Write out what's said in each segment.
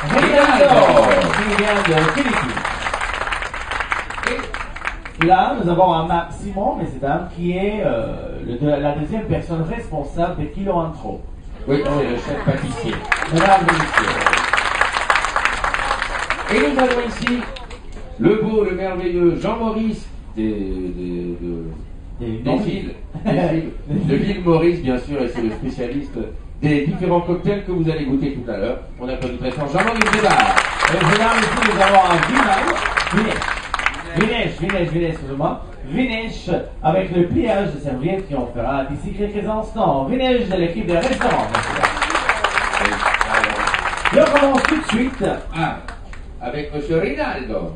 Rinaldo, qui vient de Philippines. Et là, nous avons un Simon, messieurs dames, qui est la deuxième personne responsable de Kilo Antro. Oui, c'est le chef pâtissier. Mesdames et messieurs. Et nous avons ici le beau, le merveilleux Jean-Maurice de l'île Maurice, bien sûr, et c'est le spécialiste des différents cocktails que vous allez goûter tout à l'heure. On applaudit très fort Jean-Maurice Bédard. Mesdames et messieurs, nous avons un Vinesh, excusez-moi. Vinesh, avec le pliage de serviette qui on fera d'ici quelques instants. Vinesh de l'équipe des restaurants. Je commence tout de suite. Avec monsieur Rinaldo.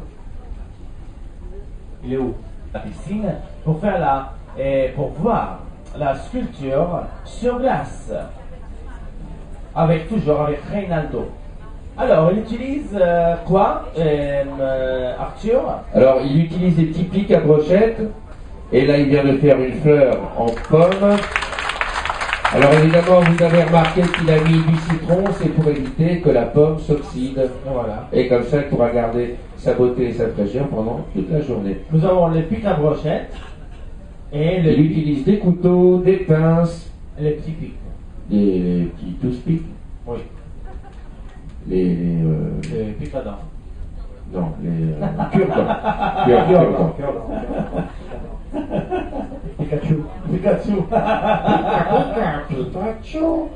Il est où? La piscine pour faire pour voir la sculpture sur glace. Toujours avec Rinaldo. Alors, il utilise quoi, Arthur? Alors, il utilise des petits pics à brochette. Et là, il vient de faire une fleur en pomme. Alors, évidemment, vous avez remarqué qu'il a mis du citron. C'est pour éviter que la pomme s'oxyde. Voilà. Et comme ça, il pourra garder sa beauté et sa fraîcheur pendant toute la journée. Nous avons les pics à brochette. Et il utilise des couteaux, des pinces. Les petits pics. Des petits toothpicks. Oui. Les pics à dents. Non, les cure-dents. Pikachu.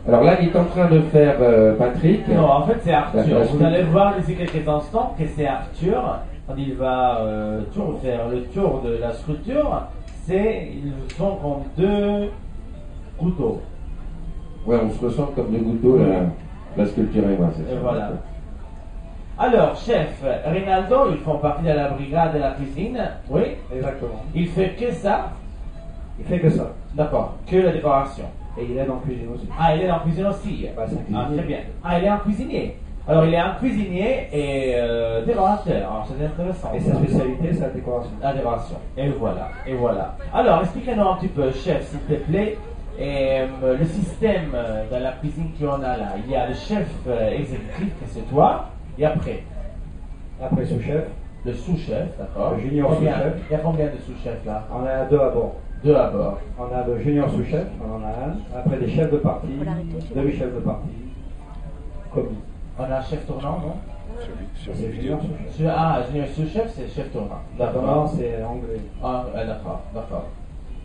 Alors là, il est en train de faire Patrick. Non, en fait, c'est Arthur. Vous allez voir d'ici quelques instants que c'est Arthur. Quand il va faire le tour de la structure, ils sont comme deux couteaux. Ouais, on se ressent comme deux couteaux, la sculpture est basse. Et voilà. Alors, chef, Rinaldo, ils font partie de la brigade de la cuisine. Oui, exactement. Il fait que ça. Il fait que ça. D'accord, que la décoration. Et il est dans la cuisine aussi. Ah, il est dans la cuisine aussi. Bah, très bien. Ah, il est un cuisinier. Alors, il est un cuisinier et décorateur. Alors, c'est intéressant. Et sa spécialité, c'est la décoration. La décoration. Et voilà. Alors, expliquez-nous un petit peu, chef, s'il te plaît. Le système de la cuisine qu'on a là. Il y a le chef exécutif, que c'est toi. Et après, sous-chef. Le sous-chef, d'accord. Le junior sous-chef. Il y a combien de sous-chefs là? On a deux à bord. Deux à bord. On a le junior sous-chef, on en a un. Après des chefs de partie, demi-chefs de partie, commis. On a un chef tournant, non? C'est junior sous-chef. Junior sous-chef, c'est chef tournant. D'accord, c'est anglais. D'accord.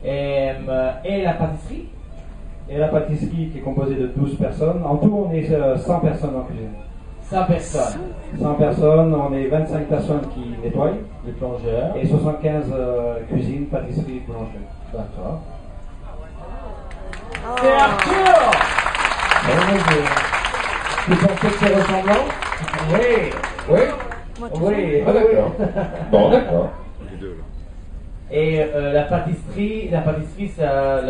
Et la pâtisserie? Et la pâtisserie qui est composée de 12 personnes. En tout, on est 100 personnes en cuisine. 100 personnes. 100 personnes, on est 25 personnes qui nettoient. Les plongeurs. Et 75 cuisines, pâtisseries, boulangeries. D'accord. C'est Arthur! Tu pensais que c'est ressemblant? Oui. D'accord. Bon, d'accord. Et la pâtisserie, la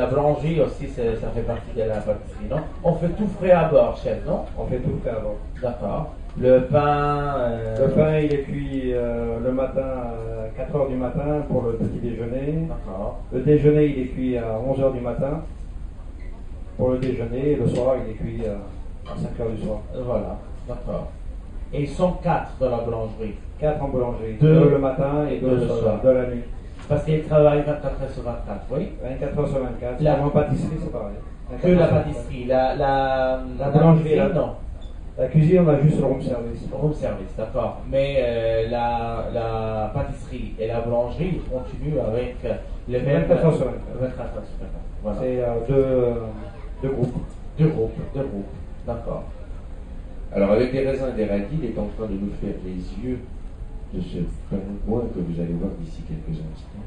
boulangerie aussi, ça fait partie de la pâtisserie, non? On fait tout frais à bord, chef, non? On fait tout frais à bord. D'accord. Le pain... Le pain, il est cuit le matin à 4h du matin pour le petit déjeuner. D'accord. Le déjeuner, il est cuit à 11h du matin pour le déjeuner. Et le soir, il est cuit à 5h du soir. Voilà, d'accord. Et ils sont 4 dans la boulangerie? 4 en boulangerie. 2 le matin et 2 le soir. De la nuit. Parce qu'ils travaillent 24 heures sur 24, oui? 24 heures sur 24. En pâtisserie, c'est pareil. Que la pâtisserie. La boulangerie, non. La cuisine, on a juste le room service. Room service, d'accord. Mais la pâtisserie et la boulangerie, ils continuent avec les mêmes... 24 heures sur 24. 24 heures sur 24, voilà. C'est deux groupes. Deux groupes, d'accord. Alors, avec des raisins et des radis, il est en train de nous faire les yeux de ce pingouin que vous allez voir d'ici quelques instants.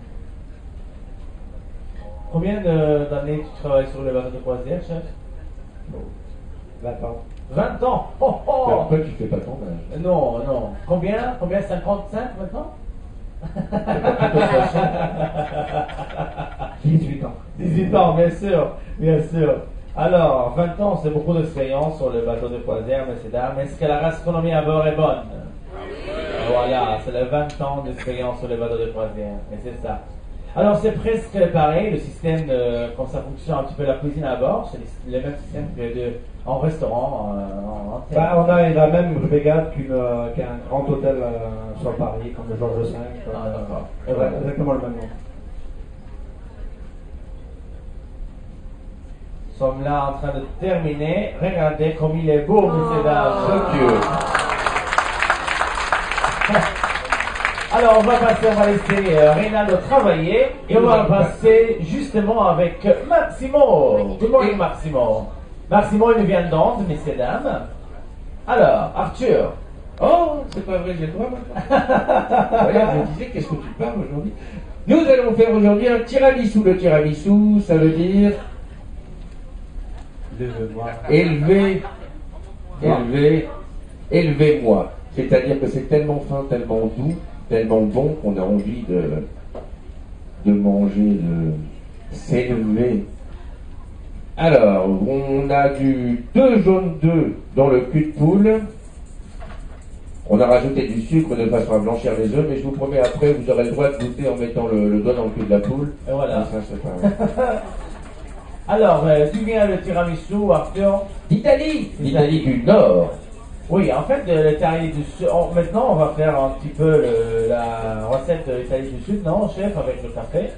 Combien d'années tu travailles sur les bateaux de croisière, chef? 20 ans. 20 ans? Oh, oh. Pourquoi tu fais pas ton âge? Non. Combien 55 maintenant? 18 ans. 18 ans, bien sûr. Alors, 20 ans, c'est beaucoup d'expérience sur les bateaux de croisière, messieurs, dames. Est-ce que la gastronomie à bord est bonne? Voilà, c'est les 20 ans d'expérience sur les bateaux de croisière. Et c'est ça. Alors c'est presque pareil, le système, comme ça fonctionne un petit peu la cuisine à bord, c'est le même système en restaurant, en terre. Bah, on a la même brigade qu'un grand hôtel sur Paris, comme le Georges V. Ah, d'accord. Ouais, exactement le même nom. Nous sommes là en train de terminer. Regardez comme il est beau, messieurs dames. Dieu. Alors on va laisser Reynaldo travailler et on va passer justement avec Maximo. Good morning Maximo. Maximo il vient d'Ande, messieurs dames. Alors, Arthur. Oh, c'est pas vrai, j'ai le droit maintenant. Regarde, je disais, qu'est-ce que tu parles aujourd'hui? Nous allons faire aujourd'hui un tiramisu. Le tiramisu, ça veut dire élevez-moi. C'est-à-dire que c'est tellement fin, tellement doux, tellement bon qu'on a envie de manger, de s'élever. Alors, on a du 2 jaune d'œuf dans le cul de poule. On a rajouté du sucre de façon à blanchir les œufs, mais je vous promets, après, vous aurez le droit de goûter en mettant le doigt dans le cul de la poule. Et voilà. Ça, c'est pas... Alors, d'où vient le tiramisu, Arthur? D'Italie du Nord. Oui, en fait, l'Italie du Sud. Maintenant, on va faire un petit peu la recette de l'Italie du Sud, non, chef, avec le café.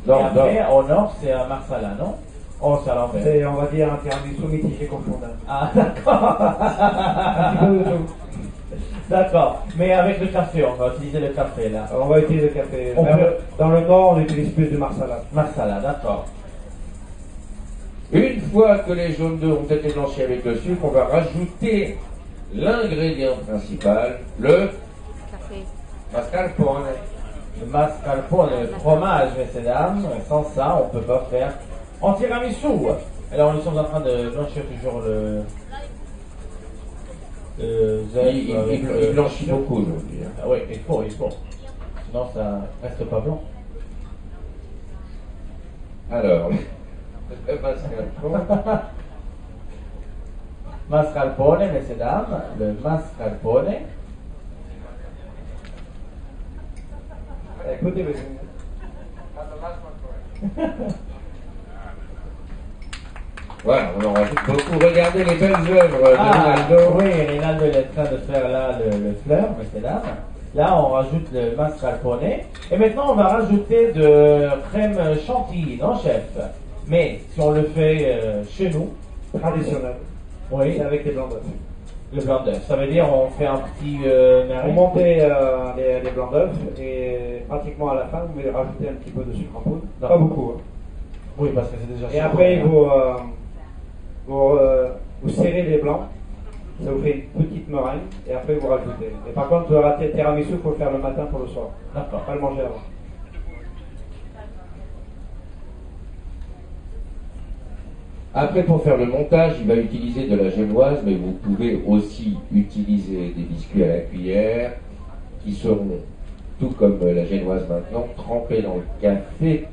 Non, et après, au nord, c'est un marsala, non? Oh, c'est à l'envers. C'est, on va dire, un tiramisu mitigé confondable. Ah, d'accord. Un petit peu de tout. D'accord. Mais avec le café, on va utiliser le café, là. On va utiliser le café. On peut- Dans le nord, on utilise plus du marsala. Marsala, d'accord. Une fois que les jaunes d'œufs ont été blanchis avec le sucre, on va rajouter l'ingrédient principal, le Café. mascarpone. Le mascarpone, le fromage, messieurs dames. Sans ça, on ne peut pas faire en tiramisu. Alors, nous sommes en train de blanchir toujours le zèbre Il avec il blanchit beaucoup aujourd'hui. Hein. Ah oui, il faut. Sinon, ça reste pas blanc. Alors, le mascarpone. Mascarpone, messieurs dames. Le mascarpone. Écoutez, Voilà, on en rajoute beaucoup. Regardez les belles œuvres de Ronaldo. Oui, Ronaldo est en train de faire là le fleur, messieurs dames. Là, on rajoute le mascarpone. Et maintenant, on va rajouter de crème chantilly, non, chef? Mais si on le fait chez nous, traditionnel. oui, C'est avec les blancs d'œufs. le blanc d'œuf. Ça veut dire on fait un petit On meringue. monte les blancs d'œufs et pratiquement à la fin, vous pouvez rajouter un petit peu de sucre en poudre. Pas D'accord. beaucoup. Hein. Oui, parce que c'est déjà Et chaud. après, vous serrez les blancs. Ça vous fait une petite meringue et après vous rajoutez. Et par contre, le tiramisu, il faut le faire le matin pour le soir. D'accord. Pas le manger avant. Après, pour faire le montage, il va utiliser de la génoise, mais vous pouvez aussi utiliser des biscuits à la cuillère qui seront, tout comme la génoise maintenant, trempés dans le café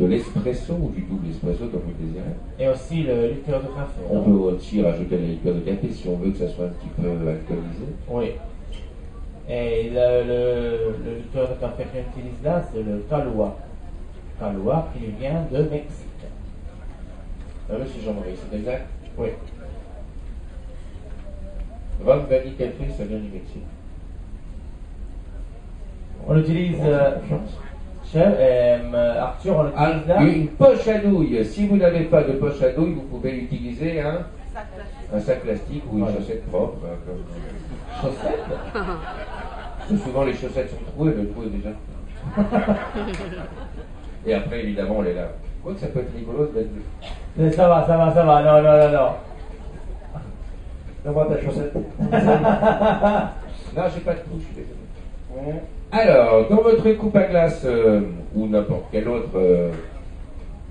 de l'espresso ou du double espresso comme vous le désirez. Et aussi le liqueur de café. On non? peut aussi rajouter la liqueur de café si on veut que ça soit un petit peu alcoolisé. Oui. Et le liqueur de café qu'on utilise là, c'est le Kahlua. Kahlua qui vient de Mexique. Ah, monsieur Jean-Marie, c'est exact? Oui. Rhum, vanille, café, ça vient du Mexique. On utilise, chef, Arthur, on Ah, utilise là. une poche à nouilles. Si vous n'avez pas de poche à nouilles, vous pouvez utiliser un sac plastique ou une Voilà. chaussette propre. Comme... Chaussette. Parce que souvent les chaussettes sont trouées, le trou est déjà. Et après, évidemment, on les lave. Quoi que ça peut être rigolo de mettre Mais ça va. Non. Donne-moi ta chaussette. Non, j'ai pas de trou, je suis désolé. Alors, dans votre coupe à glace ou n'importe quel autre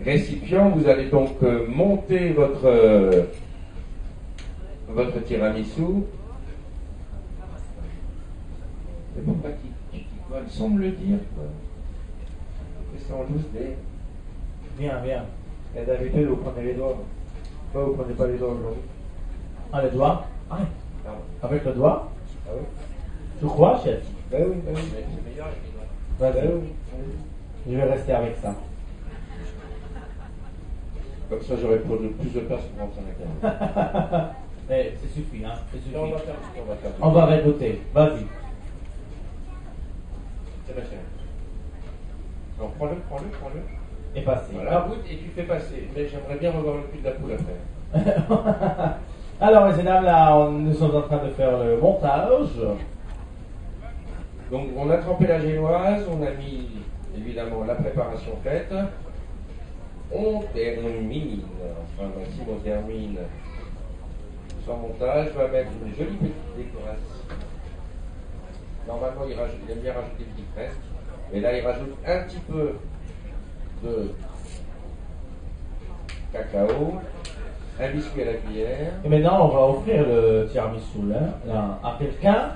récipient, vous allez donc monter votre tiramisu. C'est pourquoi tu dis quoi? Il semble le dire, quoi. C'est ça en loose day. Viens. Et d'habitude, vous prenez les doigts. Pourquoi vous prenez pas les doigts aujourd'hui? Ah, le doigt. Ah, Pardon. avec le doigt. Ah oui? Tu crois, chef? Ben oui. C'est meilleur avec les doigts. Ben Vas-y. oui. Je vais rester avec ça. Comme ça, j'aurai plus de place pour rentrer à la cave. Mais ça suffit, hein. Ça suffit. On va faire ce qu'on va faire. On va récolter. Vas-y. Sébastien. Non, prends-le. Et passer. Voilà, goûte et tu fais passer. Mais j'aimerais bien revoir le cul de la poule après. Alors, messieurs, dames, là, nous sommes en train de faire le montage. Donc, on a trempé la génoise, on a mis évidemment la préparation faite. On termine, enfin, Maxime, on termine son montage. On va mettre une jolie petite décoration. Normalement, il aime bien rajouter une petite fresque. Mais là, il rajoute un petit peu de cacao, un biscuit à la cuillère. Et maintenant, on va offrir le tiramisu là, à quelqu'un.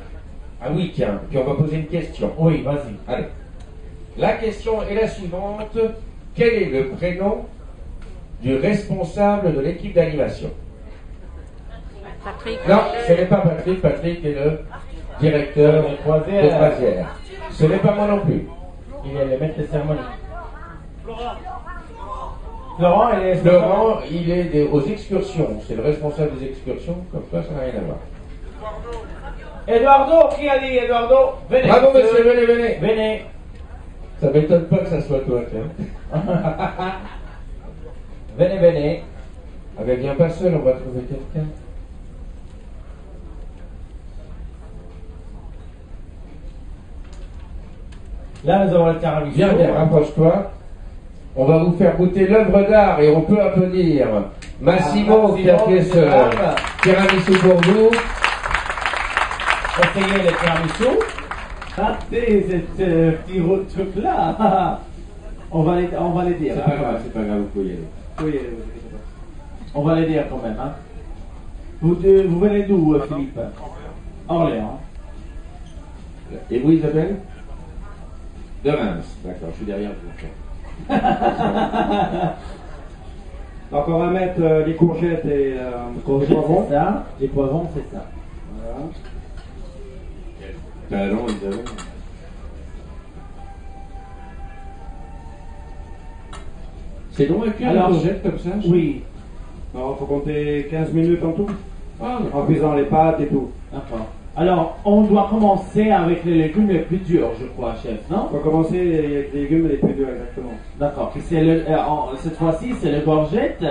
Ah oui, tiens, puis on va poser une question. Oui, vas-y. Allez. La question est la suivante. Quel est le prénom du responsable de l'équipe d'animation? Patrick. Non, ce n'est pas Patrick. Patrick est le directeur de croisière. Ce n'est pas moi non plus. Il est le maître de cérémonie. Florent, Il est aux excursions. C'est le responsable des excursions. Comme ça n'a rien à voir. Eduardo, qui a dit Eduardo? Venez. Bravo monsieur, venez. Venez. Ça m'étonne pas que ça soit toi, tiens. Venez. Ah ben viens pas seul, on va trouver quelqu'un. Là, nous avons le tiramisu. Viens, rapproche-toi. On va vous faire goûter l'œuvre d'art et on peut applaudir Massimo qui a fait ce tiramisu pour vous. Essayez le tiramisu. Partez ce petit truc-là. On va les dire. C'est pas grave, vous pouvez y aller. Oui, On va les dire quand même. Hein. Vous venez d'où, Philippe? Orléans. Et vous, Isabelle? De Reims. D'accord, je suis derrière vous. Donc on va mettre les courgettes et les poivrons. C'est ça. Les poivrons, c'est ça. Voilà. Talon, Isabelle. C'est long à cuire les Alors, courgettes comme ça? Oui. Alors il faut compter 15 minutes en tout, Ah, en cuisant les pâtes et tout. D'accord. Alors, on doit commencer avec les légumes les plus durs, je crois, chef, non? On va commencer avec les légumes les plus durs, exactement. D'accord. Cette fois-ci, c'est le courgette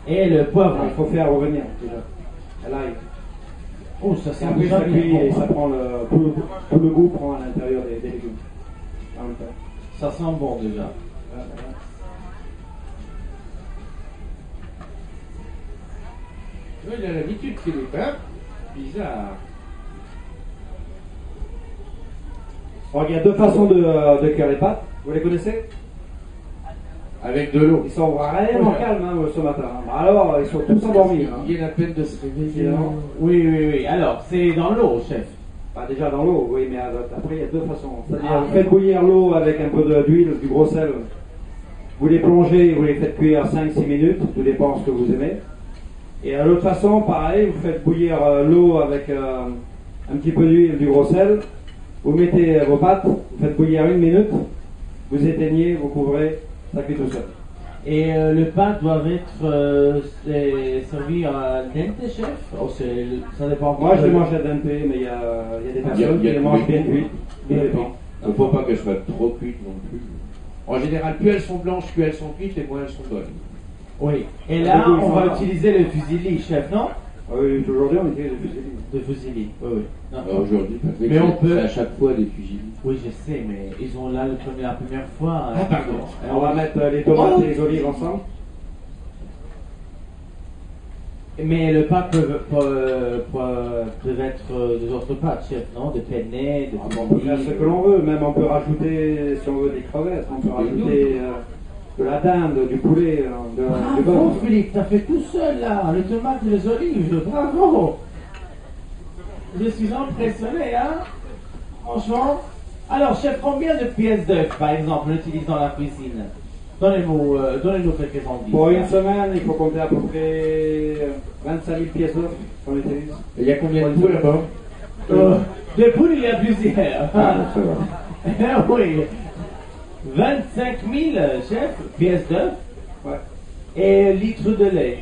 et le poivron. Il faut faire revenir déjà. À l'ail. Oh, ça Et sent après déjà ça bien cuit bon, et ça hein. prend tout le goût prend à l'intérieur des légumes. En même temps. Ça sent bon déjà. Voilà. oui, il a l'habitude, Philippe, hein? Bizarre. Alors, il y a deux façons de cuire les pâtes. Vous les connaissez? Avec de l'eau. Ils sont vraiment calmes hein, ce matin. Alors, ils sont tous endormis. Hein. Il y a la peine de se réveiller. Oui. Alors, c'est dans l'eau, chef. Bah, déjà dans l'eau, oui, mais après il y a deux façons. C'est-à-dire, vous faites bouillir l'eau avec un peu d'huile, du gros sel. Vous les plongez, vous les faites cuire 5-6 minutes, tout dépend de ce que vous aimez. Et à l'autre façon, pareil, vous faites bouillir l'eau avec un petit peu d'huile, du gros sel. Vous mettez vos pâtes, vous faites bouillir 1 minute, vous éteignez, vous couvrez, ça cuit tout seul. Et le pain doit être servi à dente, chef? Oh, ça dépend. Moi, je les mange à dente, mais il y a des personnes qui les mangent bien cuites. Ça dépend. Il ne faut pas qu'elles soient trop cuites non plus. En général, plus elles sont blanches, plus elles sont cuites, et moins elles sont bonnes. Oui. Et là, on va utiliser le fusilli, chef, non? Ah oui, aujourd'hui on utilise le fusilli. Le fusilli, oui. Non. Aujourd'hui, Patrick, Mais on peut- c'est à chaque fois des fusils. Oui, je sais, mais ils ont là la première fois. Ah, pardon. Et on va mettre les tomates et les olives ensemble. Mais le pain peut être des autres pâtes, chef, non? De penne, de On peut faire ce que l'on veut, même on peut rajouter, si on veut, des crevettes, on peut rajouter de la dinde, du poulet, du Bravo, bœuf. Philippe, t'as fait tout seul là, les tomates et les olives, bravo! Je suis impressionné, hein? Franchement. Alors, chef, combien de pièces d'œufs, par exemple, on utilise dans la cuisine? Donnez-nous quelques indices. Pour une semaine, il faut compter à peu près 25 000 pièces d'œufs qu'on utilise. Et il y a combien de poules là-bas? Des poules, il y a plusieurs. Ah, ça va. Oui. 25 000, chef, pièces d'œufs Ouais. et litres de lait.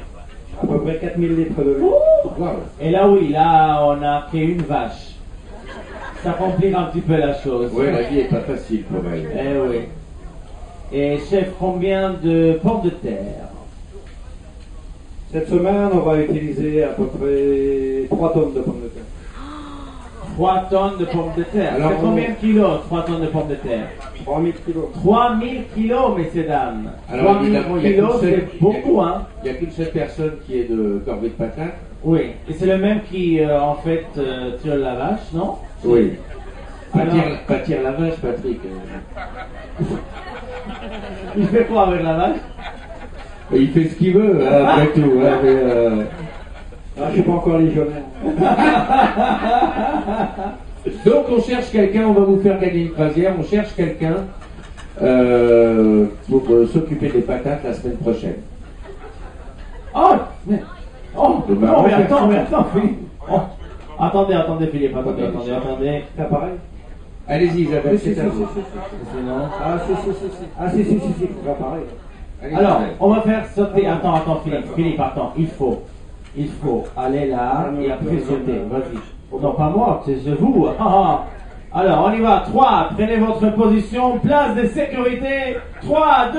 À peu près 4000 litres de lait. Wow. Et là, oui, là, on a qu'une vache. Ça complique un petit peu la chose. Ouais, la vie est pas facile pour elle. Eh oui. Et chef, combien de pommes de terre? Cette semaine, on va utiliser à peu près 3 tonnes de pommes de terre. 3 tonnes de pommes de terre. Alors, C'est combien de kilos, 3 tonnes de pommes de terre? 3000 kilos. 3000 kilos, messieurs, dames. Alors, 3000 évidemment, il y a kilos, qu'une seule- c'est beaucoup, hein? Il n'y a qu'une seule personne qui est de corvée de patates. Oui. Et c'est le même qui, en fait, tire la vache, non? Oui. Alors- Pâtir la vache, Patrick. Il fait quoi avec la vache? Il fait ce qu'il veut, hein, après tout. Hein, mais, Ah, je suis pas encore légionnaire. Donc on cherche quelqu'un, on va vous faire gagner une croisière, on cherche quelqu'un pour s'occuper des patates la semaine prochaine. Oh! Oh! C'est Non, marrant, mais attends, personne. Philippe. Oh. Attendez, Philippe, attendez. C'est pareil? Allez-y Isabelle, Si, si, c'est à si, vous. si, si. Sinon... Ah, si. Ah, si, c'est pareil. Allez, Alors, Isabelle. on va faire sauter. Attends, Philippe, attends. Il faut aller là et après sauter. Vas-y. Non, pas moi, c'est vous. Alors, on y va. 3, prenez votre position. Place de sécurité. 3, 2,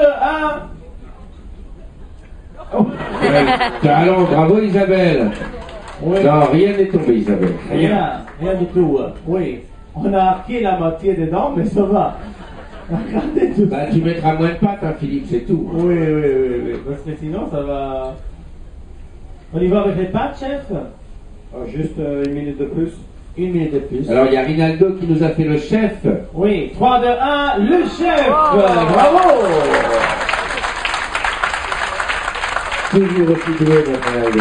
1. Talent, bravo Isabelle. Oui. Non, rien n'est tombé Isabelle. Rien du tout. Oui. On a arqué la moitié dedans, mais ça va. Regardez tout ça. Bah, tu mettras moins de pâtes, hein, Philippe, c'est tout. Oui. Parce que sinon, ça va. On y va avec les pâtes, chef? Ah, juste une minute de plus. Une minute de plus. Alors il y a Rinaldo qui nous a fait le chef. Oui, 3, 2, 1, le chef! Bravo! Toujours aussi doué, notre Rinaldo.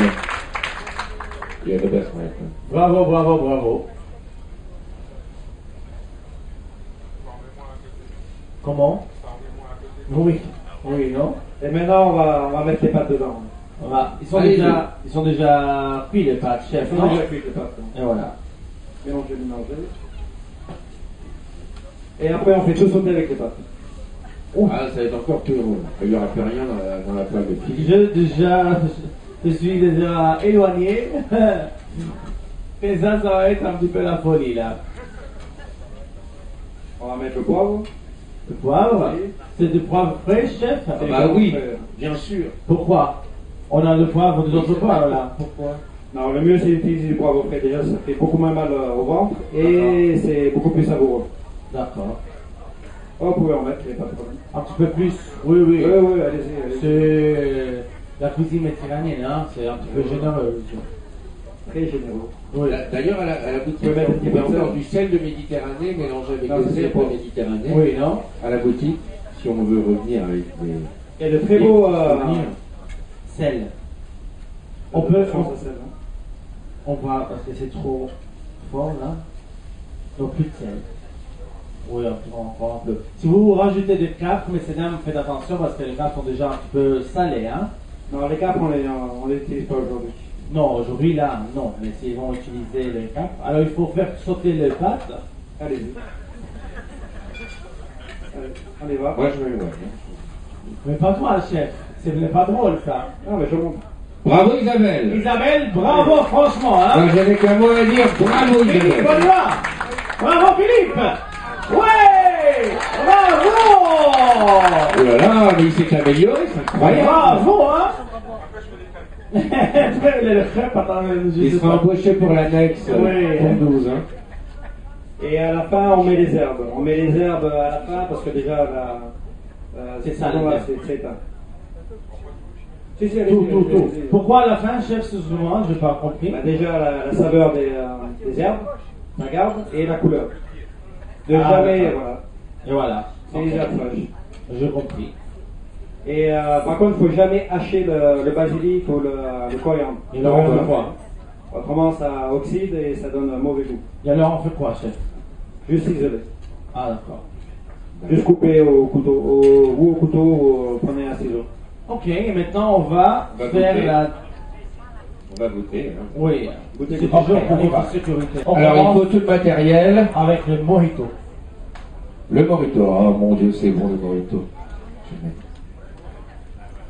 Il est the best, my friend. Bravo. Comment? Oui, non? Et maintenant, on va mettre les pâtes dedans. Ils sont Allez, déjà cuits les pâtes, chef, Elles sont non? déjà cuites, les pâtes. Et voilà. Mélanger. Et après, on fait tout sauter avec les pâtes. Ah, ça va être encore plus drôle. Il n'y aura plus rien dans la poêle de Philippe. Je suis déjà éloigné. Et ça va être un petit peu la folie, là. On va mettre le poivre. Le poivre? C'est du poivre frais, chef? Ah bah oui, bien sûr. Pourquoi? On a le poivre des autres poivres, là. Pourquoi? Non, le mieux c'est d'utiliser du poivre frais. Déjà, ça fait beaucoup moins mal au ventre et c'est beaucoup plus savoureux. D'accord. Oh, vous pouvez en mettre, il n'y a pas de problème. Un petit peu plus? Oui. Oui, allez-y. C'est la cuisine méditerranéenne, hein? C'est un petit peu généreux. Très généreux. Oui. D'ailleurs, à la boutique, Tu peux mettre un petit il y a peu de encore sel. du sel de Méditerranée mélangé avec Non, le ça, sel c'est pas. de Méditerranée. Oui, non? À la boutique, si on veut revenir avec des... Et le très beau. Sel. On peut. Sans sel, hein. On va, parce que c'est trop fort là. Donc plus de sel. Oui, encore un peu. Si vous rajoutez des capres, messieurs dames, faites attention parce que les capres sont déjà un petit peu salés, hein. Non, les capres, on les utilise pas aujourd'hui. Non, aujourd'hui là, non. Mais s'ils vont utiliser les capres, alors il faut faire sauter les pâtes. Allez-y. On y va. Moi, je vais... Ouais. Mais pas toi, chef. C'est pas drôle ça. Non, mais je monte. Bravo Isabelle. Isabelle, bravo franchement, hein. Moi, j'avais qu'un mot à dire. Bravo Philippe, Isabelle. on y va. Bravo Philippe. Ouais. Bravo. Oh là là, mais il s'est amélioré, c'est incroyable. Bravo, hein. Le crêpe, attends, je Il sais sera pas. embauché pour l'annexe Oui. pour 12. Hein. Et à la fin, on met les herbes. On met les herbes à la fin parce que déjà, C'est ça, là, les c'est éteint. Si, allez-y, Tout. allez-y. Pourquoi à la fin, chef, excuse-moi, je n'ai pas compris. Bah, déjà, la saveur des herbes, la garde, et la couleur. De Ah, jamais, d'accord. voilà. Et voilà. C'est les herbes fraîches. Je compris. Et par contre, il ne faut jamais hacher le basilic ou le coriandre. Et alors, on fait quoi? Autrement, ça oxyde et ça donne un mauvais goût. Et alors, on fait quoi, chef? Juste isolé. Ah, d'accord. Juste couper au couteau, ou au couteau, ou prenez un ciseau. Ok, et maintenant, on va On va faire goûter. la. On va goûter. Hein. Oui, Goûtez, c'est goûtez. toujours Ok, on y pour va. la sécurité. On Alors, il commence faut tout le matériel. avec le mojito. Le Morito, oh mon Dieu, c'est bon le Morito.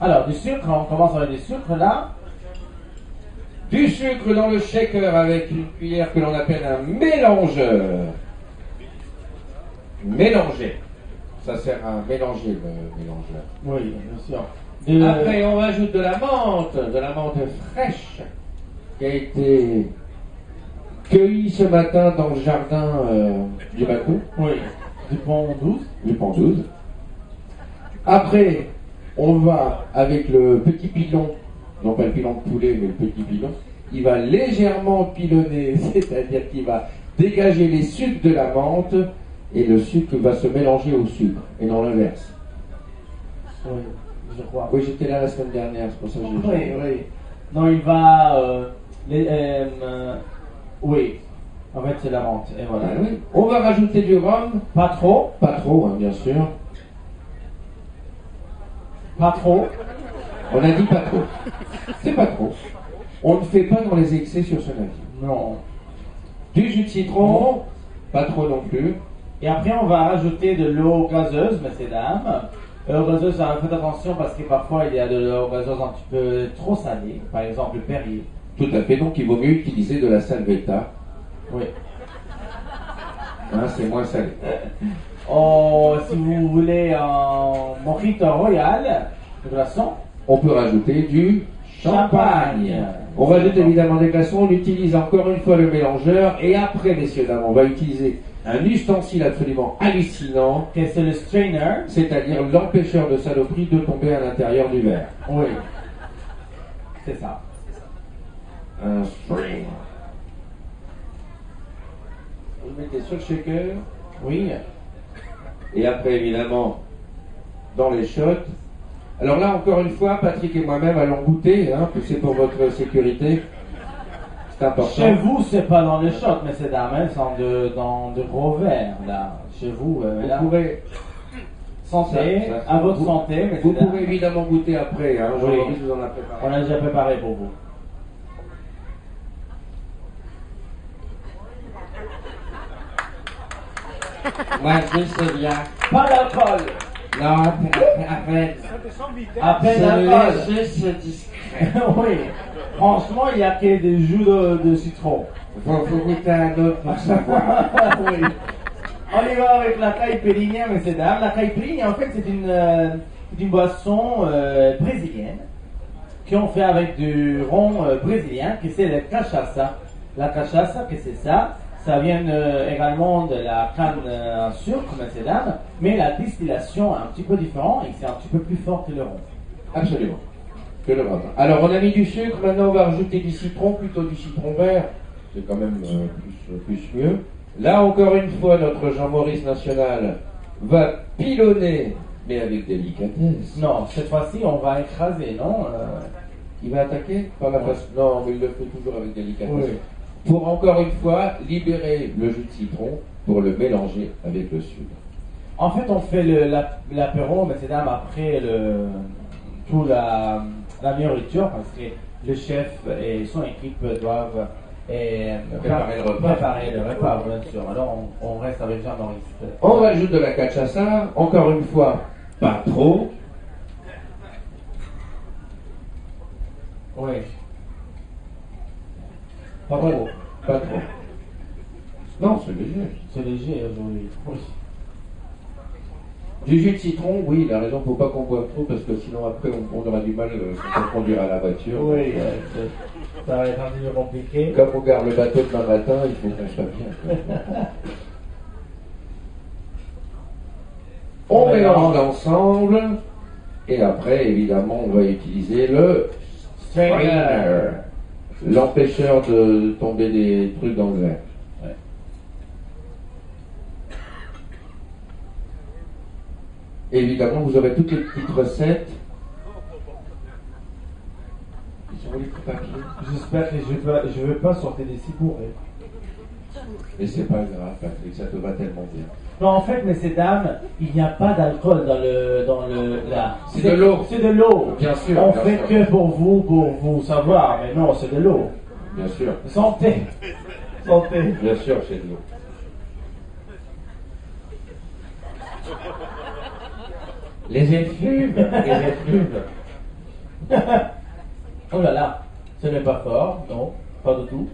Alors, du sucre, on commence avec du sucre là. Du sucre dans le shaker avec une cuillère que l'on appelle un mélangeur. Mélanger. Ça sert à mélanger le mélangeur. Oui, bien sûr. Après, on rajoute de la menthe fraîche qui a été cueillie ce matin dans le jardin du bateau. Oui, du pont 12. Du pont 12. Après, on va avec le petit pilon, non pas le pilon de poulet, mais le petit pilon, il va légèrement pilonner, c'est-à-dire qu'il va dégager les sucres de la menthe et le sucre va se mélanger au sucre et non l'inverse. Oui, je crois. Oui, j'étais là la semaine dernière, c'est pour ça que j'ai... Oui. Non, il va... oui, en fait c'est la menthe, et voilà. Ah, oui. On va rajouter du rhum. Pas trop. Pas trop, hein, bien sûr. Pas trop. On a dit pas trop. C'est pas trop. On ne fait pas dans les excès sur ce navire. Non. Du jus de citron, pas trop non plus. Et après, on va rajouter de l'eau gazeuse, messieurs, dames. L'eau gazeuse, faites attention parce que parfois il y a de l'eau gazeuse un petit peu trop salée. Par exemple, le Perrier. Tout à fait, donc il vaut mieux utiliser de la salvetta. Oui. Hein, c'est moins salé. Oh, si vous voulez un mojito royal de glaçons, on peut rajouter du champagne. On rajoute évidemment des glaçons, on utilise encore une fois le mélangeur et après, messieurs, dames, on va utiliser un ustensile absolument hallucinant, que c'est le strainer, c'est-à-dire l'empêcheur de saloperie de tomber à l'intérieur du verre. Oui, c'est ça. Un strainer. Vous le mettez sur le shaker. Oui. Et après, évidemment, dans les shots. Alors là, encore une fois, Patrick et moi-même allons goûter, hein, c'est pour votre sécurité. C'est important. Chez vous, c'est pas dans les shots, mais c'est dans de gros verres, là. Chez vous, là. Vous pourrez... Santé, à votre santé. Mais vous pouvez évidemment goûter après, hein, oui. Je vous en a préparé. On a déjà préparé pour vous. Moi, je sais bien. Pas d'alcool. Non, à peine d'alcool. C'est discret. Oui. Franchement, il n'y a que des jus de citron. Faut goûter un autre pour savoir. Oui. On y va avec la caipirinha, messieurs, dames. La caipirinha, en fait, c'est une boisson brésilienne qu'on fait avec du rhum brésilien, qui c'est la cachaça. La cachaça, que c'est ça? Ça vient également de la canne à sucre, messieurs, dames, mais la distillation est un petit peu différente et c'est un petit peu plus fort que le rhum. Absolument. Que le rhum. Alors, on a mis du sucre, maintenant on va rajouter du citron, plutôt du citron vert. C'est quand même plus mieux. Là, encore une fois, notre Jean-Maurice National va pilonner, mais avec délicatesse. Non, cette fois-ci, on va écraser, non Il va attaquer par la face. Non, mais il le fait toujours avec délicatesse. Oui. Pour encore une fois libérer le jus de citron pour le mélanger avec le sucre. En fait, on fait l'apéro, messieurs, dames, après toute la nourriture, parce que le chef et son équipe doivent préparer le repas, bien sûr. Alors, on reste avec Jean-Maurice. On rajoute de la cachaça, encore une fois, pas trop. Oui. Pas trop. Pas trop. Non, c'est léger. C'est léger aujourd'hui. Oui. Du jus de citron, oui, il a raison, faut pas qu'on boive trop parce que sinon après on aura du mal quand on conduira la voiture. Oui, ça va être un peu compliqué. Comme on garde le bateau demain matin, il faut qu'on soit bien. On mélange l'ensemble et après, évidemment, on va utiliser le strainer, l'empêcheur de tomber des trucs dans le verre. Ouais. Évidemment, vous aurez toutes les petites recettes. Ils sont où les petits papiers? J'espère que je ne vais pas sortir des cibourées. Mais c'est pas grave, Patrick, ça te va tellement bien. Non, en fait, messieurs, dames, il n'y a pas d'alcool dans le là. C'est de l'eau. C'est de l'eau. Bien sûr. On bien fait sûr. que pour vous savoir, mais non, c'est de l'eau. Bien sûr. Santé. Santé. Bien sûr, c'est de l'eau. Les effluves, les effluves. Oh là là, ce n'est pas fort, non, pas du tout.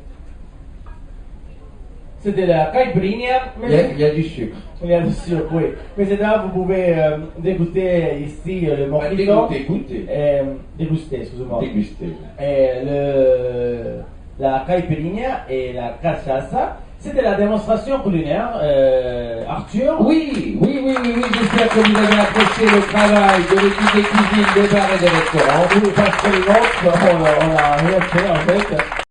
C'était la caipirinha, mais Il y a du sucre. il y a du sucre, oui. Mais c'est là, vous pouvez dégoûter ici le mojito. Dégoûter. Déguster, excusez-moi. Déguster. Et la caipirinha et la cachaça, c'était la démonstration culinaire. Arthur? Oui, j'espère que vous avez apprécié le travail de l'équipe des cuisines des bars et des restaurants. Oui, parce que l'autre, on a rien fait en fait.